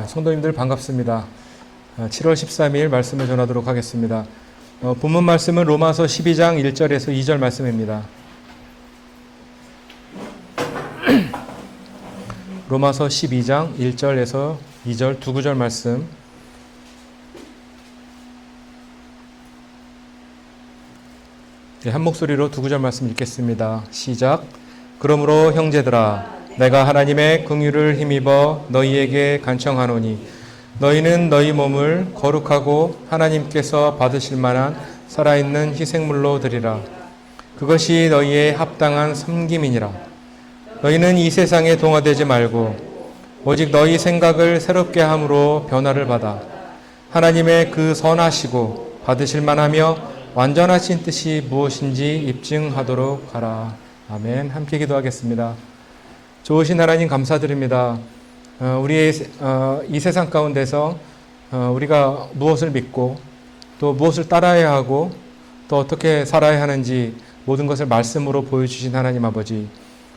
성도님들 반갑습니다. 7월 13일 말씀을 전하도록 하겠습니다. 본문 말씀은 로마서 12장 1절에서 2절 말씀입니다. 로마서 12장 1절에서 2절 두 구절 말씀. 한 목소리로 두 구절 말씀 읽겠습니다. 시작. 그러므로 형제들아, 내가 하나님의 긍휼을 힘입어 너희에게 간청하노니 너희는 너희 몸을 거룩하고 하나님께서 받으실 만한 살아있는 희생물로 드리라. 그것이 너희의 합당한 섬김이니라. 너희는 이 세상에 동화되지 말고 오직 너희 생각을 새롭게 함으로 변화를 받아 하나님의 그 선하시고 받으실 만하며 완전하신 뜻이 무엇인지 입증하도록 하라. 아멘. 함께 기도하겠습니다. 좋으신 하나님 감사드립니다. 우리의 이 세상 가운데서 우리가 무엇을 믿고 또 무엇을 따라야 하고 또 어떻게 살아야 하는지 모든 것을 말씀으로 보여주신 하나님 아버지,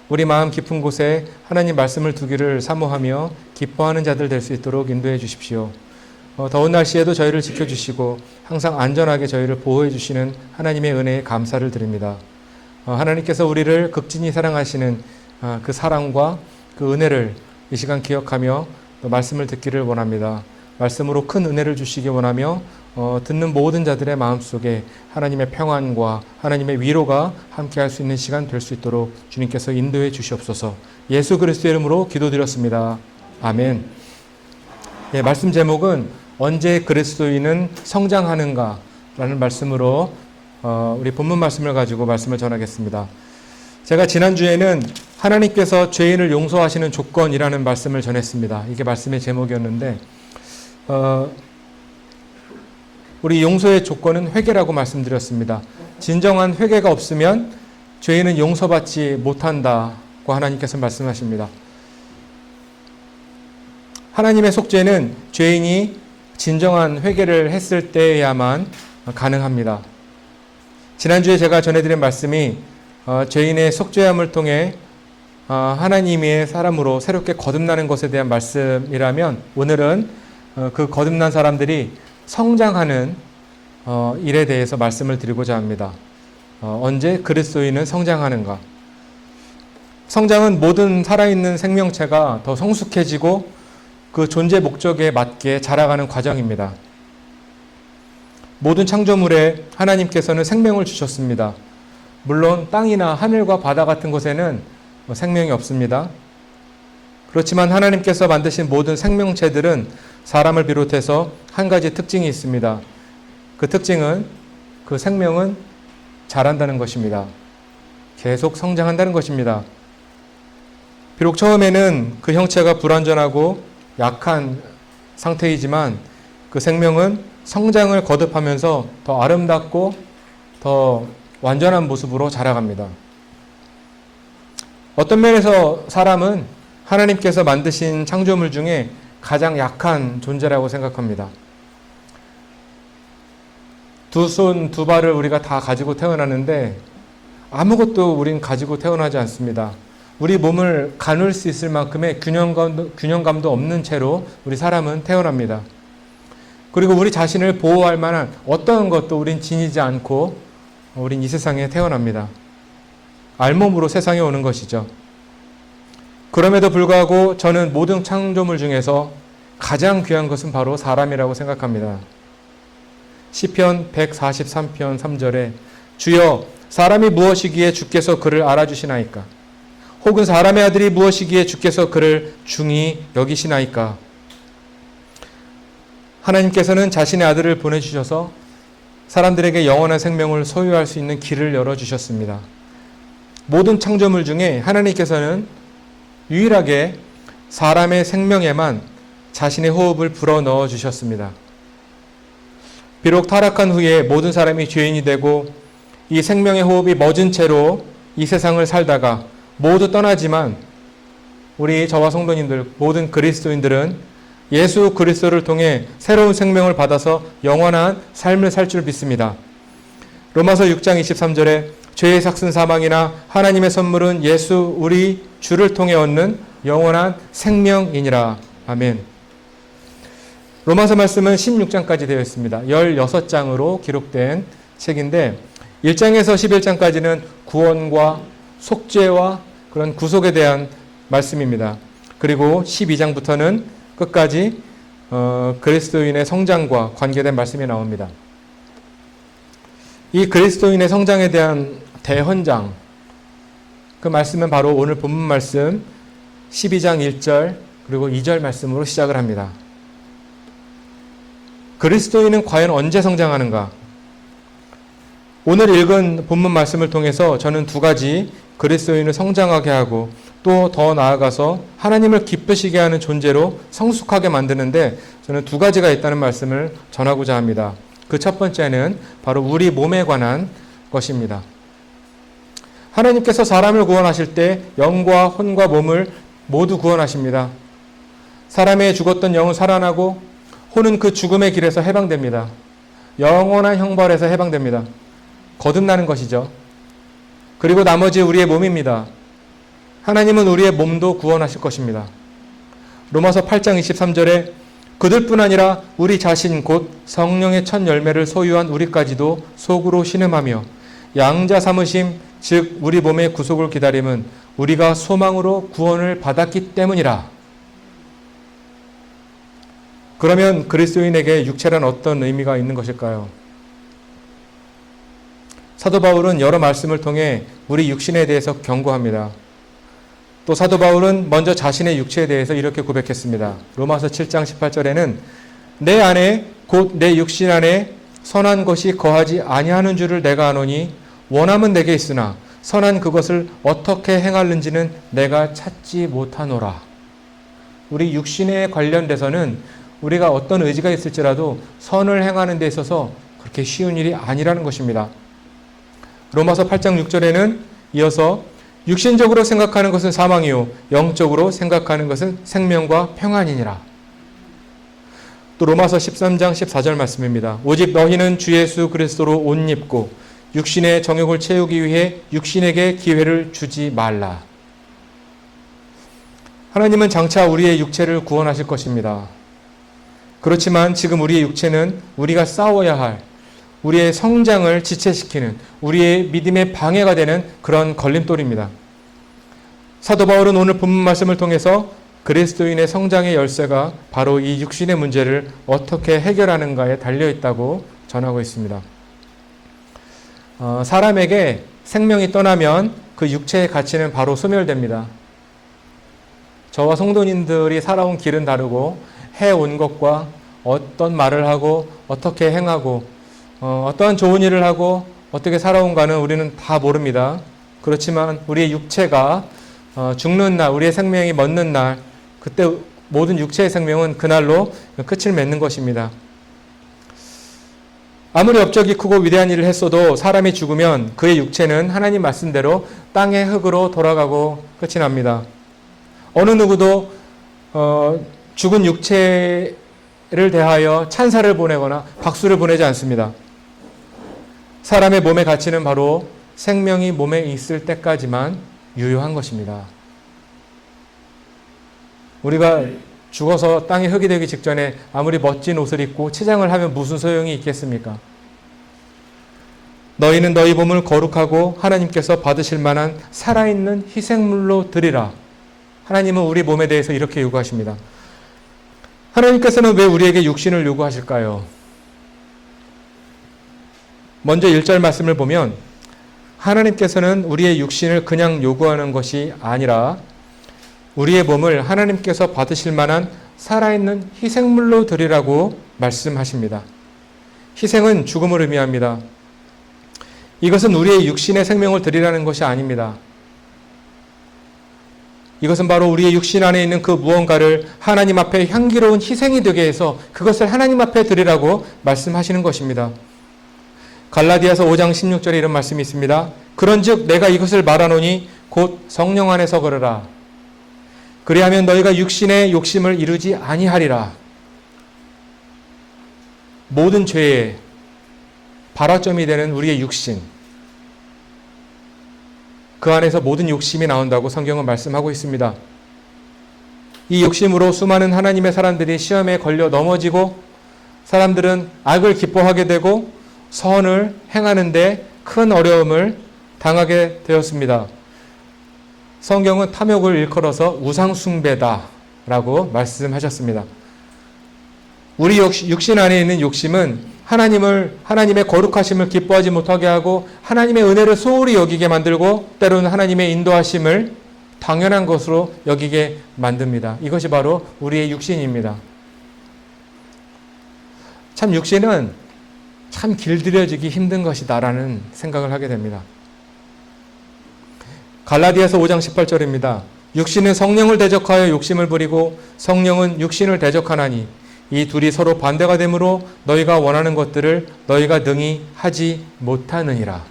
우리 마음 깊은 곳에 하나님 말씀을 두기를 사모하며 기뻐하는 자들 될 수 있도록 인도해 주십시오. 더운 날씨에도 저희를 지켜주시고 항상 안전하게 저희를 보호해 주시는 하나님의 은혜에 감사를 드립니다. 하나님께서 우리를 극진히 사랑하시는 그 사랑과 그 은혜를 이 시간 기억하며 또 말씀을 듣기를 원합니다. 말씀으로 큰 은혜를 주시기 원하며 듣는 모든 자들의 마음속에 하나님의 평안과 하나님의 위로가 함께할 수 있는 시간 될 수 있도록 주님께서 인도해 주시옵소서. 예수 그리스도의 이름으로 기도드렸습니다. 아멘. 예, 말씀 제목은 언제 그리스도인은 성장하는가 라는 말씀으로 우리 본문 말씀을 가지고 말씀을 전하겠습니다. 제가 지난주에는 하나님께서 죄인을 용서하시는 조건이라는 말씀을 전했습니다. 이게 말씀의 제목이었는데 우리 용서의 조건은 회개라고 말씀드렸습니다. 진정한 회개가 없으면 죄인은 용서받지 못한다고 하나님께서 말씀하십니다. 하나님의 속죄는 죄인이 진정한 회개를 했을 때야만 가능합니다. 지난주에 제가 전해드린 말씀이 죄인의 속죄함을 통해 하나님의 사람으로 새롭게 거듭나는 것에 대한 말씀이라면, 오늘은 그 거듭난 사람들이 성장하는 일에 대해서 말씀을 드리고자 합니다. 언제 그리스도인은 성장하는가? 성장은 모든 살아있는 생명체가 더 성숙해지고 그 존재 목적에 맞게 자라가는 과정입니다. 모든 창조물에 하나님께서는 생명을 주셨습니다. 물론 땅이나 하늘과 바다 같은 곳에는 생명이 없습니다. 그렇지만 하나님께서 만드신 모든 생명체들은 사람을 비롯해서 한 가지 특징이 있습니다. 그 특징은, 그 생명은 자란다는 것입니다. 계속 성장한다는 것입니다. 비록 처음에는 그 형체가 불완전하고 약한 상태이지만 그 생명은 성장을 거듭하면서 더 아름답고 더 완전한 모습으로 자라갑니다. 어떤 면에서 사람은 하나님께서 만드신 창조물 중에 가장 약한 존재라고 생각합니다. 두 손, 두 발을 우리가 다 가지고 태어나는데 아무것도 우린 가지고 태어나지 않습니다. 우리 몸을 가눌 수 있을 만큼의 균형감도 없는 채로 우리 사람은 태어납니다. 그리고 우리 자신을 보호할 만한 어떤 것도 우린 지니지 않고 우린 이 세상에 태어납니다. 알몸으로 세상에 오는 것이죠. 그럼에도 불구하고 저는 모든 창조물 중에서 가장 귀한 것은 바로 사람이라고 생각합니다. 시편 143편 3절에 주여, 사람이 무엇이기에 주께서 그를 알아주시나이까? 혹은 사람의 아들이 무엇이기에 주께서 그를 중히 여기시나이까? 하나님께서는 자신의 아들을 보내주셔서 사람들에게 영원한 생명을 소유할 수 있는 길을 열어주셨습니다. 모든 창조물 중에 하나님께서는 유일하게 사람의 생명에만 자신의 호흡을 불어넣어 주셨습니다. 비록 타락한 후에 모든 사람이 죄인이 되고 이 생명의 호흡이 멎은 채로 이 세상을 살다가 모두 떠나지만 우리 저와 성도님들, 모든 그리스도인들은 예수 그리스도를 통해 새로운 생명을 받아서 영원한 삶을 살 줄 믿습니다. 로마서 6장 23절에 죄의 삭슨 사망이나 하나님의 선물은 예수 우리 주를 통해 얻는 영원한 생명이니라. 아멘. 로마서 말씀은 16장까지 되어 있습니다. 16장으로 기록된 책인데 1장에서 11장까지는 구원과 속죄와 그런 구속에 대한 말씀입니다. 그리고 12장부터는 끝까지 그리스도인의 성장과 관계된 말씀이 나옵니다. 이 그리스도인의 성장에 대한 대헌장, 그 말씀은 바로 오늘 본문 말씀 12장 1절 그리고 2절 말씀으로 시작을 합니다. 그리스도인은 과연 언제 성장하는가? 오늘 읽은 본문 말씀을 통해서 저는 두 가지 그리스도인을 성장하게 하고 또 더 나아가서 하나님을 기쁘시게 하는 존재로 성숙하게 만드는데 저는 두 가지가 있다는 말씀을 전하고자 합니다. 그 첫 번째는 바로 우리 몸에 관한 것입니다. 하나님께서 사람을 구원하실 때 영과 혼과 몸을 모두 구원하십니다. 사람의 죽었던 영은 살아나고 혼은 그 죽음의 길에서 해방됩니다. 영원한 형벌에서 해방됩니다. 거듭나는 것이죠. 그리고 나머지 우리의 몸입니다. 하나님은 우리의 몸도 구원하실 것입니다. 로마서 8장 23절에 그들뿐 아니라 우리 자신 곧 성령의 첫 열매를 소유한 우리까지도 속으로 신음하며 양자 삼으심 즉 우리 몸의 구속을 기다림은 우리가 소망으로 구원을 받았기 때문이라. 그러면 그리스도인에게 육체란 어떤 의미가 있는 것일까요? 사도 바울은 여러 말씀을 통해 우리 육신에 대해서 경고합니다. 또 사도 바울은 먼저 자신의 육체에 대해서 이렇게 고백했습니다. 로마서 7장 18절에는 내 안에 곧 내 육신 안에 선한 것이 거하지 아니하는 줄을 내가 아노니 원함은 내게 있으나 선한 그것을 어떻게 행하는지는 내가 찾지 못하노라. 우리 육신에 관련돼서는 우리가 어떤 의지가 있을지라도 선을 행하는 데 있어서 그렇게 쉬운 일이 아니라는 것입니다. 로마서 8장 6절에는 이어서 육신적으로 생각하는 것은 사망이요 영적으로 생각하는 것은 생명과 평안이니라. 또 로마서 13장 14절 말씀입니다. 오직 너희는 주 예수 그리스도로 옷 입고 육신의 정욕을 채우기 위해 육신에게 기회를 주지 말라. 하나님은 장차 우리의 육체를 구원하실 것입니다. 그렇지만 지금 우리의 육체는 우리가 싸워야 할 우리의 성장을 지체시키는 우리의 믿음의 방해가 되는 그런 걸림돌입니다. 사도 바울은 오늘 본문 말씀을 통해서 그리스도인의 성장의 열쇠가 바로 이 육신의 문제를 어떻게 해결하는가에 달려있다고 전하고 있습니다. 사람에게 생명이 떠나면 그 육체의 가치는 바로 소멸됩니다. 저와 성도님들이 살아온 길은 다르고 해온 것과 어떤 말을 하고 어떻게 행하고 어떠한 좋은 일을 하고 어떻게 살아온가는 우리는 다 모릅니다. 그렇지만 우리의 육체가 죽는 날, 우리의 생명이 멎는 날, 그때 모든 육체의 생명은 그날로 끝을 맺는 것입니다. 아무리 업적이 크고 위대한 일을 했어도 사람이 죽으면 그의 육체는 하나님 말씀대로 땅의 흙으로 돌아가고 끝이 납니다. 어느 누구도 죽은 육체를 대하여 찬사를 보내거나 박수를 보내지 않습니다. 사람의 몸의 가치는 바로 생명이 몸에 있을 때까지만 유효한 것입니다. 우리가 죽어서 땅에 흙이 되기 직전에 아무리 멋진 옷을 입고 치장을 하면 무슨 소용이 있겠습니까? 너희는 너희 몸을 거룩하고 하나님께서 받으실 만한 살아있는 희생물로 드리라. 하나님은 우리 몸에 대해서 이렇게 요구하십니다. 하나님께서는 왜 우리에게 육신을 요구하실까요? 먼저 1절 말씀을 보면 하나님께서는 우리의 육신을 그냥 요구하는 것이 아니라 우리의 몸을 하나님께서 받으실 만한 살아있는 희생물로 드리라고 말씀하십니다. 희생은 죽음을 의미합니다. 이것은 우리의 육신의 생명을 드리라는 것이 아닙니다. 이것은 바로 우리의 육신 안에 있는 그 무언가를 하나님 앞에 향기로운 희생이 되게 해서 그것을 하나님 앞에 드리라고 말씀하시는 것입니다. 갈라디아서 5장 16절에 이런 말씀이 있습니다. 그런즉 내가 이것을 말하노니 곧 성령 안에서 걸으라. 그리하면 너희가 육신의 욕심을 이루지 아니하리라. 모든 죄의 발화점이 되는 우리의 육신, 그 안에서 모든 욕심이 나온다고 성경은 말씀하고 있습니다. 이 욕심으로 수많은 하나님의 사람들이 시험에 걸려 넘어지고 사람들은 악을 기뻐하게 되고 선을 행하는데 큰 어려움을 당하게 되었습니다. 성경은 탐욕을 일컬어서 우상숭배다라고 말씀하셨습니다. 우리 육신 안에 있는 욕심은 하나님의 거룩하심을 기뻐하지 못하게 하고 하나님의 은혜를 소홀히 여기게 만들고 때로는 하나님의 인도하심을 당연한 것으로 여기게 만듭니다. 이것이 바로 우리의 육신입니다. 참 육신은 참 길들여지기 힘든 것이다라는 생각을 하게 됩니다. 갈라디아서 5장 18절입니다. 육신은 성령을 대적하여 욕심을 부리고 성령은 육신을 대적하나니 이 둘이 서로 반대가 되므로 너희가 원하는 것들을 너희가 능히 하지 못하느니라.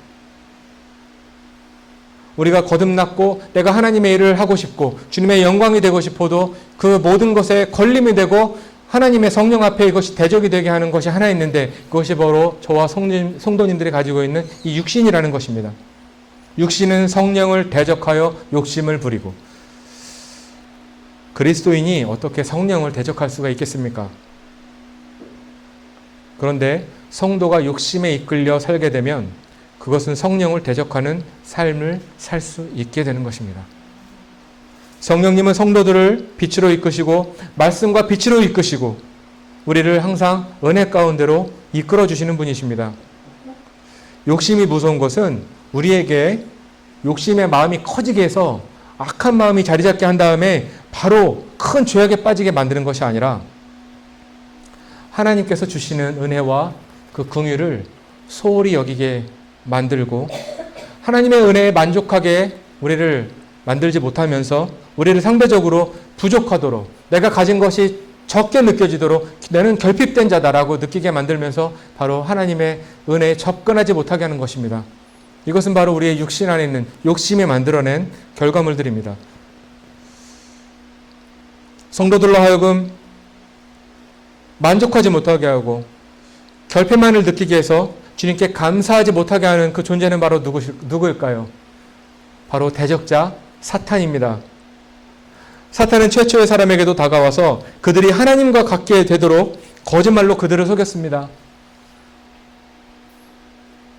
우리가 거듭났고 내가 하나님의 일을 하고 싶고 주님의 영광이 되고 싶어도 그 모든 것에 걸림이 되고 하나님의 성령 앞에 이것이 대적이 되게 하는 것이 하나 있는데 그것이 바로 저와 성도님들이 가지고 있는 이 육신이라는 것입니다. 육신은 성령을 대적하여 욕심을 부리고 그리스도인이 어떻게 성령을 대적할 수가 있겠습니까? 그런데 성도가 욕심에 이끌려 살게 되면 그것은 성령을 대적하는 삶을 살 수 있게 되는 것입니다. 성령님은 성도들을 빛으로 이끄시고 말씀과 빛으로 이끄시고 우리를 항상 은혜 가운데로 이끌어 주시는 분이십니다. 욕심이 무서운 것은 우리에게 욕심의 마음이 커지게 해서 악한 마음이 자리 잡게 한 다음에 바로 큰 죄악에 빠지게 만드는 것이 아니라 하나님께서 주시는 은혜와 그 긍휼을 소홀히 여기게 만들고 하나님의 은혜에 만족하게 우리를 만들지 못하면서 우리를 상대적으로 부족하도록 내가 가진 것이 적게 느껴지도록 나는 결핍된 자다라고 느끼게 만들면서 바로 하나님의 은혜에 접근하지 못하게 하는 것입니다. 이것은 바로 우리의 육신 안에 있는 욕심이 만들어낸 결과물들입니다. 성도들로 하여금 만족하지 못하게 하고 결핍만을 느끼게 해서 주님께 감사하지 못하게 하는 그 존재는 바로 누구일까요? 바로 대적자 사탄입니다. 사탄은 최초의 사람에게도 다가와서 그들이 하나님과 같게 되도록 거짓말로 그들을 속였습니다.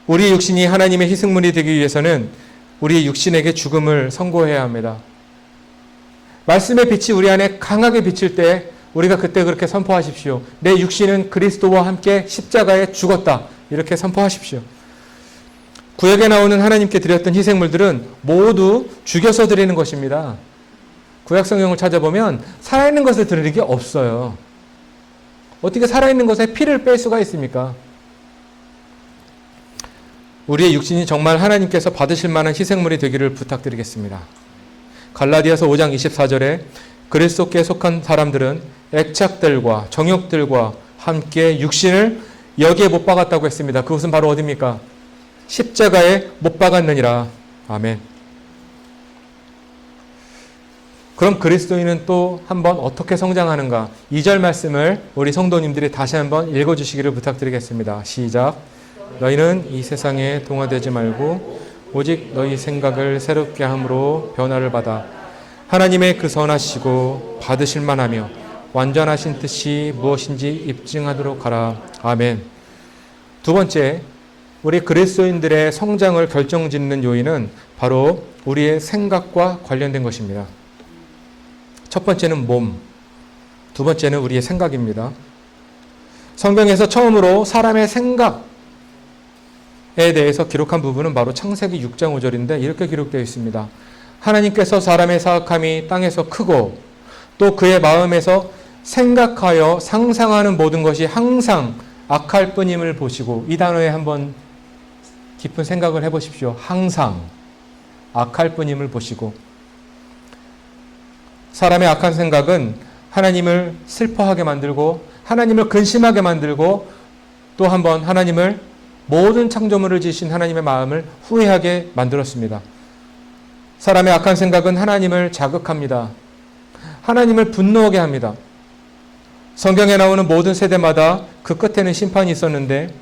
우리 육신이 하나님의 희생물이 되기 위해서는 우리 육신에게 죽음을 선고해야 합니다. 말씀의 빛이 우리 안에 강하게 비칠 때 우리가 그때 그렇게 선포하십시오. 내 육신은 그리스도와 함께 십자가에 죽었다. 이렇게 선포하십시오. 구약에 나오는 하나님께 드렸던 희생물들은 모두 죽여서 드리는 것입니다. 구약 성경을 찾아보면 살아있는 것을 드리는 게 없어요. 어떻게 살아있는 것에 피를 뺄 수가 있습니까? 우리의 육신이 정말 하나님께서 받으실 만한 희생물이 되기를 부탁드리겠습니다. 갈라디아서 5장 24절에 그리스도께 속한 사람들은 애착들과 정욕들과 함께 육신을 여기에 못 박았다고 했습니다. 그것은 바로 어디입니까? 십자가에 못 박았느니라. 아멘. 그럼 그리스도인은 또 한번 어떻게 성장하는가? 2절 말씀을 우리 성도님들이 다시 한번 읽어주시기를 부탁드리겠습니다. 시작. 너희는 이 세상에 동화되지 말고 오직 너희 생각을 새롭게 함으로 변화를 받아 하나님의 그 선하시고 받으실 만하며 완전하신 뜻이 무엇인지 입증하도록 하라. 아멘. 두 번째, 우리 그리스도인들의 성장을 결정짓는 요인은 바로 우리의 생각과 관련된 것입니다. 첫 번째는 몸, 두 번째는 우리의 생각입니다. 성경에서 처음으로 사람의 생각에 대해서 기록한 부분은 바로 창세기 6장 5절인데 이렇게 기록되어 있습니다. 하나님께서 사람의 사악함이 땅에서 크고 또 그의 마음에서 생각하여 상상하는 모든 것이 항상 악할 뿐임을 보시고, 이 단어에 한번 깊은 생각을 해보십시오. 항상 악할 뿐임을 보시고, 사람의 악한 생각은 하나님을 슬퍼하게 만들고 하나님을 근심하게 만들고 또 한번 하나님을, 모든 창조물을 지으신 하나님의 마음을 후회하게 만들었습니다. 사람의 악한 생각은 하나님을 자극합니다. 하나님을 분노하게 합니다. 성경에 나오는 모든 세대마다 그 끝에는 심판이 있었는데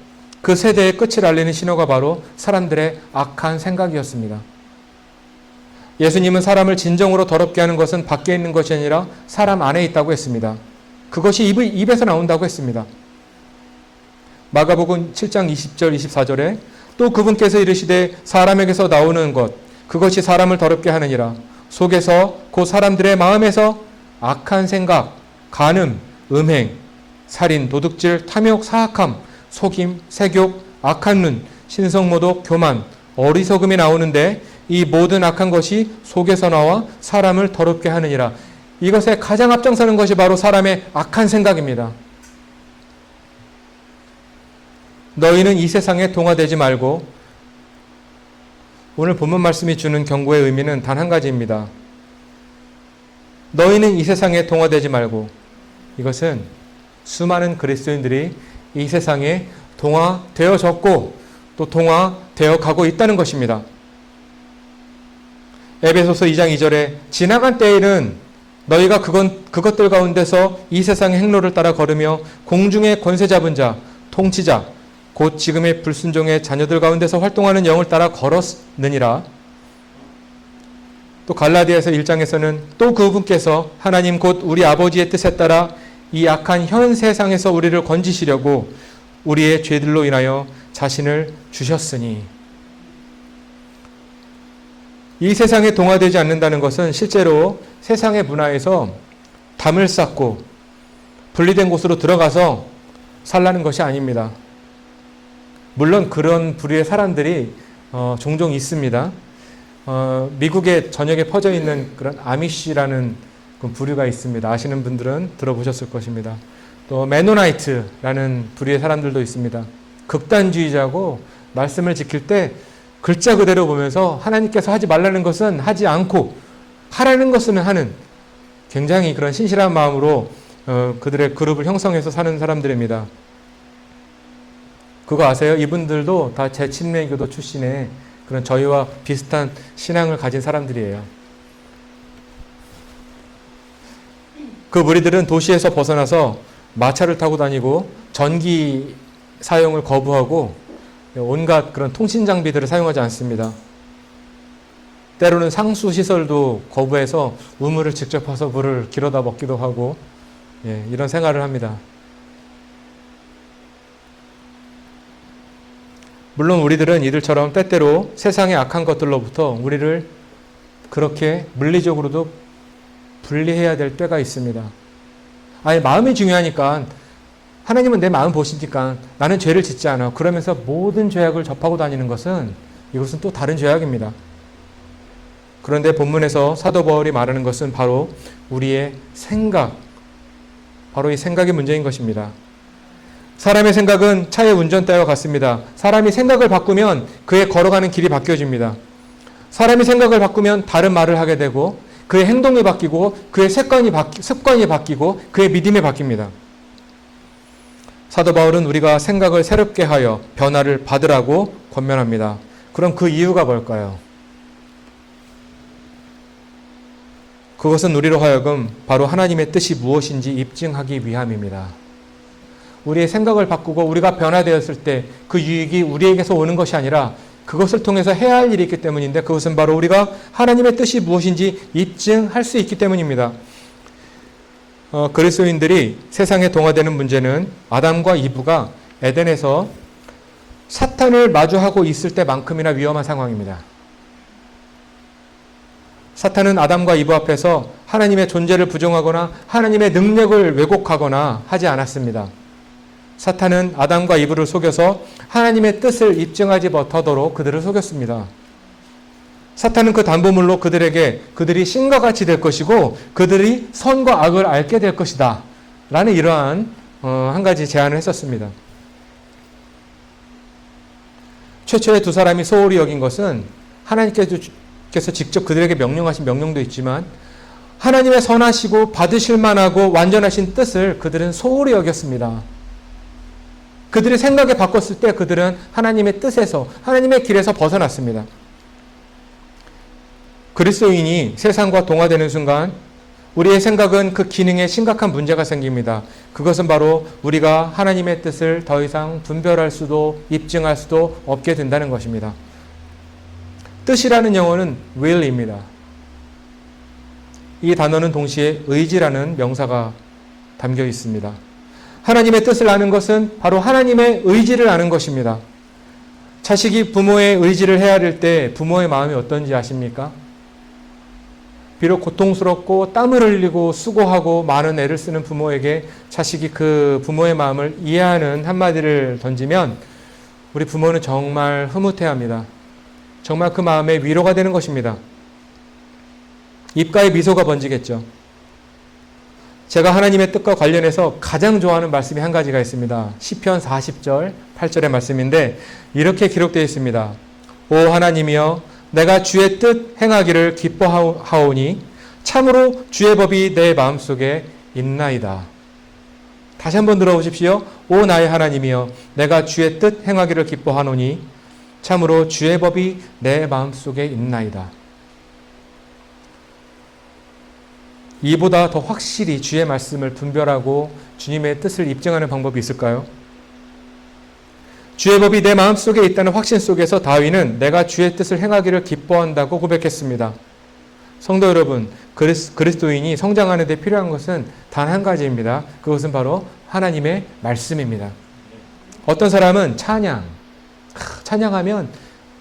그 세대의 끝을 알리는 신호가 바로 사람들의 악한 생각이었습니다. 예수님은 사람을 진정으로 더럽게 하는 것은 밖에 있는 것이 아니라 사람 안에 있다고 했습니다. 그것이 입에서 나온다고 했습니다. 마가복음 7장 20절 24절에 또 그분께서 이르시되 사람에게서 나오는 것 그것이 사람을 더럽게 하느니라. 속에서 곧 사람들의 마음에서 악한 생각, 간음, 음행, 살인, 도둑질, 탐욕, 사악함, 속임, 색욕, 악한 눈, 신성모독, 교만, 어리석음이 나오는데 이 모든 악한 것이 속에서 나와 사람을 더럽게 하느니라. 이것에 가장 앞장서는 것이 바로 사람의 악한 생각입니다. 너희는 이 세상에 동화되지 말고, 오늘 본문 말씀이 주는 경고의 의미는 단 한 가지입니다. 너희는 이 세상에 동화되지 말고, 이것은 수많은 그리스도인들이 이 세상에 동화되어졌고 또 동화되어 가고 있다는 것입니다. 에베소서 2장 2절에 지나간 때에는 너희가 그것들 가운데서 이 세상의 행로를 따라 걸으며 공중의 권세 잡은 자, 통치자, 곧 지금의 불순종의 자녀들 가운데서 활동하는 영을 따라 걸었느니라. 또 갈라디아서 1장에서는 또 그분께서 하나님 곧 우리 아버지의 뜻에 따라 이 악한 현 세상에서 우리를 건지시려고 우리의 죄들로 인하여 자신을 주셨으니. 이 세상에 동화되지 않는다는 것은 실제로 세상의 문화에서 담을 쌓고 분리된 곳으로 들어가서 살라는 것이 아닙니다. 물론 그런 부류의 사람들이 종종 있습니다. 미국의 전역에 퍼져 있는 그런 아미시라는 그 부류가 있습니다. 아시는 분들은 들어보셨을 것입니다. 또 메노나이트라는 부류의 사람들도 있습니다. 극단주의자고 말씀을 지킬 때 글자 그대로 보면서 하나님께서 하지 말라는 것은 하지 않고 하라는 것은 하는 굉장히 그런 신실한 마음으로 그들의 그룹을 형성해서 사는 사람들입니다. 그거 아세요? 이분들도 다 재침례교도 출신의 그런 저희와 비슷한 신앙을 가진 사람들이에요. 그 무리들은 도시에서 벗어나서 마차를 타고 다니고 전기 사용을 거부하고 온갖 그런 통신 장비들을 사용하지 않습니다. 때로는 상수 시설도 거부해서 우물을 직접 파서 물을 길어다 먹기도 하고 이런 생활을 합니다. 물론 우리들은 이들처럼 때때로 세상의 악한 것들로부터 우리를 그렇게 물리적으로도 분리해야 될 때가 있습니다. 아니, 마음이 중요하니까, 하나님은 내 마음 보시니까 나는 죄를 짓지 않아. 그러면서 모든 죄악을 접하고 다니는 것은 이것은 또 다른 죄악입니다. 그런데 본문에서 사도 바울이 말하는 것은 바로 우리의 생각, 바로 이 생각이 문제인 것입니다. 사람의 생각은 차의 운전대와 같습니다. 사람이 생각을 바꾸면 그의 걸어가는 길이 바뀌어집니다. 사람이 생각을 바꾸면 다른 말을 하게 되고 그의 행동이 바뀌고 그의 습관이 바뀌고 그의 믿음이 바뀝니다. 사도 바울은 우리가 생각을 새롭게 하여 변화를 받으라고 권면합니다. 그럼 그 이유가 뭘까요? 그것은 우리로 하여금 바로 하나님의 뜻이 무엇인지 입증하기 위함입니다. 우리의 생각을 바꾸고 우리가 변화되었을 때 그 유익이 우리에게서 오는 것이 아니라 그것을 통해서 해야 할 일이 있기 때문인데, 그것은 바로 우리가 하나님의 뜻이 무엇인지 입증할 수 있기 때문입니다. 그리스도인들이 세상에 동화되는 문제는 아담과 이브가 에덴에서 사탄을 마주하고 있을 때만큼이나 위험한 상황입니다. 사탄은 아담과 이브 앞에서 하나님의 존재를 부정하거나 하나님의 능력을 왜곡하거나 하지 않았습니다. 사탄은 아담과 이브를 속여서 하나님의 뜻을 입증하지 못하도록 그들을 속였습니다. 사탄은 그 담보물로 그들이 신과 같이 될 것이고 그들이 선과 악을 알게 될 것이다 라는 이러한 한 가지 제안을 했었습니다. 최초의 두 사람이 소홀히 여긴 것은 하나님께서 직접 그들에게 명령하신 명령도 있지만 하나님의 선하시고 받으실 만하고 완전하신 뜻을 그들은 소홀히 여겼습니다. 그들의 생각에 바꿨을 때 그들은 하나님의 뜻에서, 하나님의 길에서 벗어났습니다. 그리스도인이 세상과 동화되는 순간 우리의 생각은 그 기능에 심각한 문제가 생깁니다. 그것은 바로 우리가 하나님의 뜻을 더 이상 분별할 수도 입증할 수도 없게 된다는 것입니다. 뜻이라는 영어는 will입니다. 이 단어는 동시에 의지라는 명사가 담겨 있습니다. 하나님의 뜻을 아는 것은 바로 하나님의 의지를 아는 것입니다. 자식이 부모의 의지를 헤아릴 때 부모의 마음이 어떤지 아십니까? 비록 고통스럽고 땀을 흘리고 수고하고 많은 애를 쓰는 부모에게 자식이 그 부모의 마음을 이해하는 한마디를 던지면 우리 부모는 정말 흐뭇해합니다. 정말 그 마음에 위로가 되는 것입니다. 입가에 미소가 번지겠죠. 제가 하나님의 뜻과 관련해서 가장 좋아하는 말씀이 한 가지가 있습니다. 시편 40절 8절의 말씀인데 이렇게 기록되어 있습니다. 오 하나님이여 내가 주의 뜻 행하기를 기뻐하오니 참으로 주의 법이 내 마음속에 있나이다. 다시 한번 들어보십시오. 오 나의 하나님이여 내가 주의 뜻 행하기를 기뻐하노니 참으로 주의 법이 내 마음속에 있나이다. 이보다 더 확실히 주의 말씀을 분별하고 주님의 뜻을 입증하는 방법이 있을까요? 주의 법이 내 마음속에 있다는 확신 속에서 다윗은 내가 주의 뜻을 행하기를 기뻐한다고 고백했습니다. 성도 여러분, 그리스도인이 성장하는 데 필요한 것은 단 한 가지입니다. 그것은 바로 하나님의 말씀입니다. 어떤 사람은 찬양하면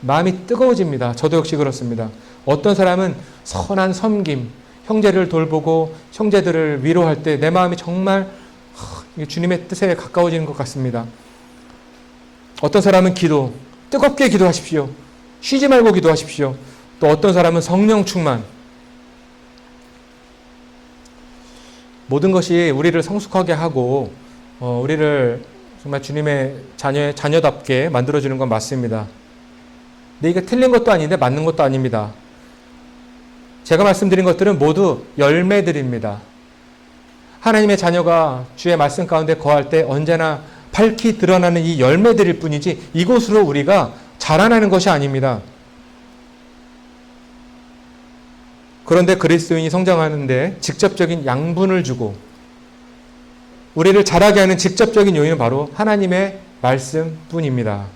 마음이 뜨거워집니다. 저도 역시 그렇습니다. 어떤 사람은 선한 섬김, 형제를 돌보고 형제들을 위로할 때 내 마음이 정말 주님의 뜻에 가까워지는 것 같습니다. 어떤 사람은 뜨겁게 기도하십시오. 쉬지 말고 기도하십시오. 또 어떤 사람은 성령 충만. 모든 것이 우리를 성숙하게 하고 우리를 정말 주님의 자녀답게 만들어주는 건 맞습니다. 근데 이게 틀린 것도 아닌데 맞는 것도 아닙니다. 제가 말씀드린 것들은 모두 열매들입니다. 하나님의 자녀가 주의 말씀 가운데 거할 때 언제나 밝히 드러나는 이 열매들일 뿐이지 이곳으로 우리가 자라나는 것이 아닙니다. 그런데 그리스도인이 성장하는데 직접적인 양분을 주고 우리를 자라게 하는 직접적인 요인은 바로 하나님의 말씀뿐입니다.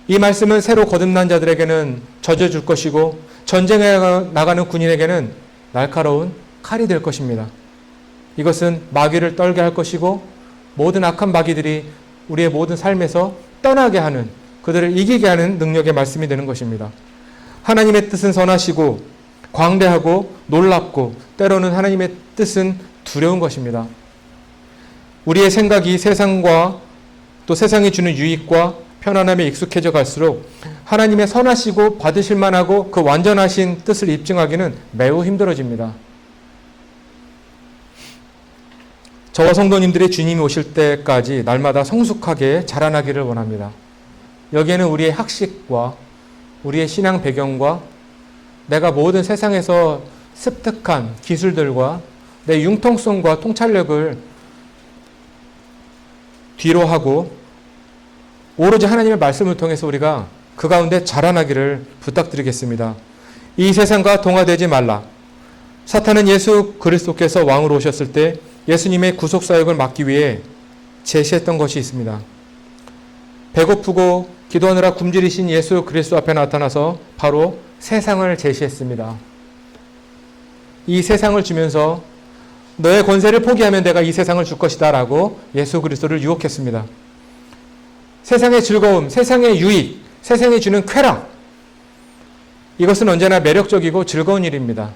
이 말씀은 새로 거듭난 자들에게는 젖어줄 것이고 전쟁에 나가는 군인에게는 날카로운 칼이 될 것입니다. 이것은 마귀를 떨게 할 것이고 모든 악한 마귀들이 우리의 모든 삶에서 떠나게 하는, 그들을 이기게 하는 능력의 말씀이 되는 것입니다. 하나님의 뜻은 선하시고 광대하고 놀랍고 때로는 하나님의 뜻은 두려운 것입니다. 우리의 생각이 세상과 또 세상이 주는 유익과 편안함에 익숙해져 갈수록 하나님의 선하시고 받으실 만하고 그 완전하신 뜻을 입증하기는 매우 힘들어집니다. 저와 성도님들이 주님이 오실 때까지 날마다 성숙하게 자라나기를 원합니다. 여기에는 우리의 학식과 우리의 신앙 배경과 내가 모든 세상에서 습득한 기술들과 내 융통성과 통찰력을 뒤로 하고 오로지 하나님의 말씀을 통해서 우리가 그 가운데 자라나기를 부탁드리겠습니다. 이 세상과 동화되지 말라. 사탄은 예수 그리스도께서 왕으로 오셨을 때 예수님의 구속사역을 막기 위해 제시했던 것이 있습니다. 배고프고 기도하느라 굶주리신 예수 그리스도 앞에 나타나서 바로 세상을 제시했습니다. 이 세상을 주면서 너의 권세를 포기하면 내가 이 세상을 줄 것이다 라고 예수 그리스도를 유혹했습니다. 세상의 즐거움, 세상의 유익, 세상이 주는 쾌락, 이것은 언제나 매력적이고 즐거운 일입니다.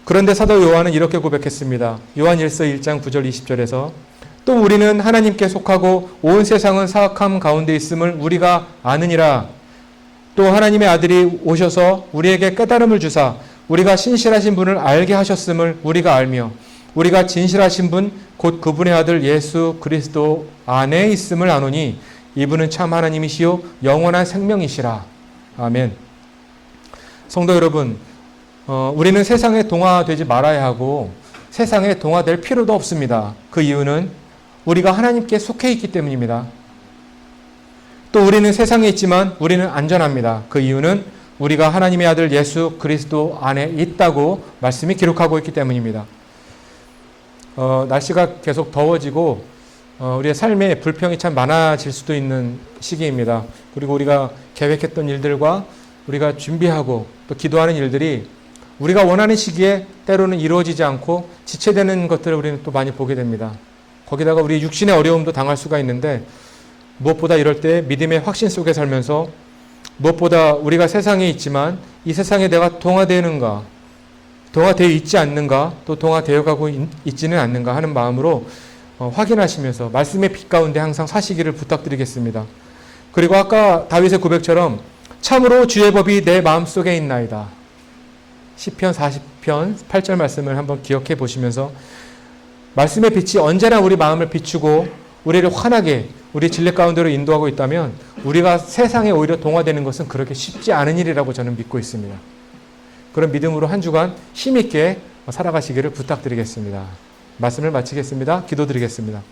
그런데 사도 요한은 이렇게 고백했습니다. 요한 1서 1장 9절 20절에서 또 우리는 하나님께 속하고 온 세상은 사악함 가운데 있음을 우리가 아느니라. 또 하나님의 아들이 오셔서 우리에게 깨달음을 주사 우리가 신실하신 분을 알게 하셨음을 우리가 알며 우리가 진실하신 분 곧 그분의 아들 예수 그리스도 안에 있음을 아노니 이분은 참 하나님이시요 영원한 생명이시라. 아멘. 성도 여러분, 우리는 세상에 동화되지 말아야 하고 세상에 동화될 필요도 없습니다. 그 이유는 우리가 하나님께 속해 있기 때문입니다. 또 우리는 세상에 있지만 우리는 안전합니다. 그 이유는 우리가 하나님의 아들 예수 그리스도 안에 있다고 말씀이 기록하고 있기 때문입니다. 날씨가 계속 더워지고 우리의 삶에 불평이 참 많아질 수도 있는 시기입니다. 그리고 우리가 계획했던 일들과 우리가 준비하고 또 기도하는 일들이 우리가 원하는 시기에 때로는 이루어지지 않고 지체되는 것들을 우리는 또 많이 보게 됩니다. 거기다가 우리 육신의 어려움도 당할 수가 있는데 무엇보다 이럴 때 믿음의 확신 속에 살면서 무엇보다 우리가 세상에 있지만 이 세상에 내가 동화되는가, 동화되어 있지 않는가, 또 동화되어 가고 있지는 않는가 하는 마음으로 확인하시면서 말씀의 빛 가운데 항상 사시기를 부탁드리겠습니다. 그리고 아까 다윗의 고백처럼 참으로 주의 법이 내 마음속에 있나이다. 시편 40편 8절 말씀을 한번 기억해 보시면서 말씀의 빛이 언제나 우리 마음을 비추고 우리를 환하게 우리 진리 가운데로 인도하고 있다면 우리가 세상에 오히려 동화되는 것은 그렇게 쉽지 않은 일이라고 저는 믿고 있습니다. 그런 믿음으로 한 주간 힘있게 살아가시기를 부탁드리겠습니다. 말씀을 마치겠습니다. 기도드리겠습니다.